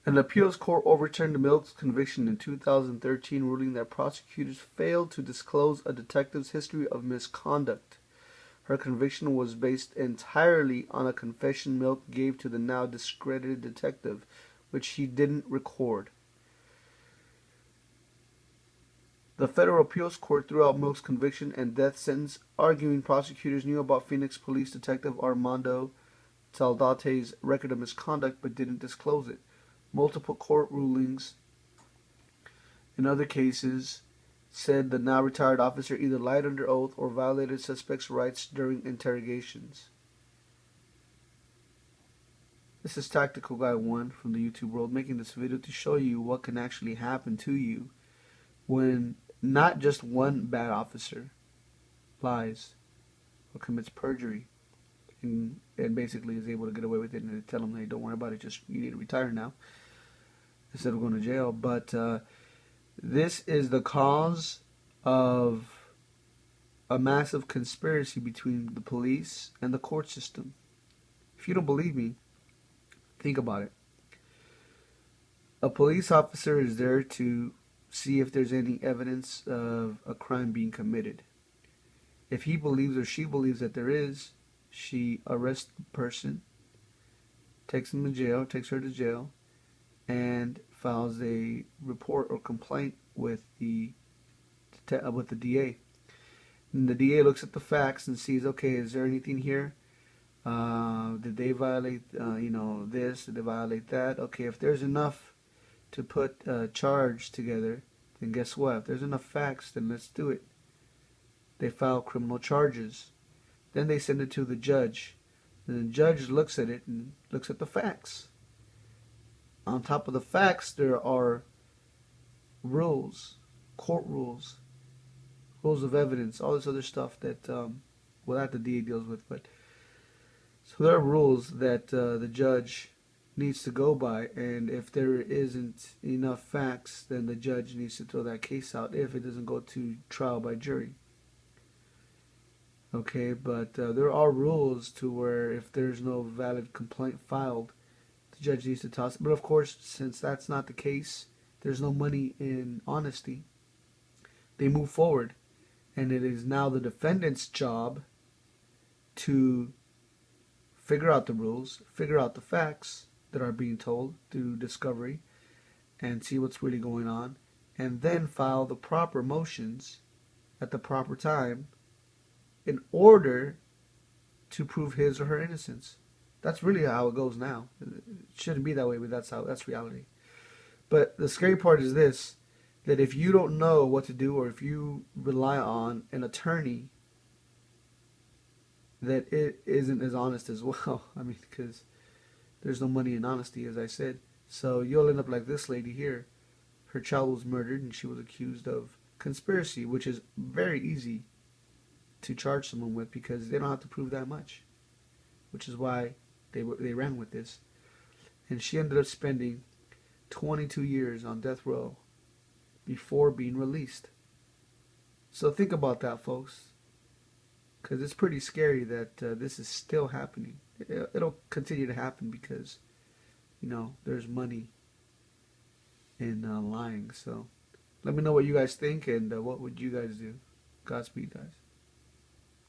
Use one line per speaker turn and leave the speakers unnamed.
An appeals court overturned Mills' conviction in 2013, ruling that prosecutors failed to disclose a detective's history of misconduct. Her conviction was based entirely on a confession Mills gave to the now discredited detective, which he didn't record. The federal appeals court threw out Mills' conviction and death sentence, arguing prosecutors knew about Phoenix Police Detective Armando Saldate's record of misconduct but didn't disclose it. Multiple court rulings in other cases said the now retired officer either lied under oath or violated suspects' rights during interrogations. This is Tactical Guy 1 from the YouTube world, making this video to show you what can actually happen to you when not just one bad officer lies or commits perjury and basically is able to get away with it, and they tell them, hey, don't worry about it, just you need to retire now instead of going to jail. But this is the cause of a massive conspiracy between the police and the court system. If you don't believe me, think about it. A police officer is there to see if there's any evidence of a crime being committed. If he believes or she believes that there is, she arrests the person, takes him to jail, takes her to jail, and files a report or complaint with the DA. And the DA looks at the facts and sees, okay, is there anything here? Did they violate, this? Did they violate that? Okay, if there's enough to put a charge together, then guess what? If there's enough facts, then let's do it. They file criminal charges. Then they send it to the judge. And the judge looks at it and looks at the facts. On top of the facts, there are rules, court rules, rules of evidence, all this other stuff that, that the DA deals with. But so there are rules that the judge needs to go by, and if there isn't enough facts, then the judge needs to throw that case out if it doesn't go to trial by jury. Okay, but there are rules to where if there's no valid complaint filed, the judge needs to toss it. But of course, since that's not the case, there's no money in honesty. They move forward, and it is now the defendant's job to figure out the rules, figure out the facts that are being told through discovery, and see what's really going on, and then file the proper motions at the proper time in order to prove his or her innocence. That's really how it goes now. It shouldn't be that way, but that's reality. But the scary part is this, that if you don't know what to do, or if you rely on an attorney that it isn't as honest as well, I mean, because there's no money in honesty, as I said. So you'll end up like this lady here. Her child was murdered and she was accused of conspiracy, which is very easy to charge someone with because they don't have to prove that much, which is why they ran with this. And she ended up spending 22 years on death row before being released. So think about that, folks, because it's pretty scary that this is still happening. It'll continue to happen because, there's money in lying. So let me know what you guys think, and what would you guys do. Godspeed, guys.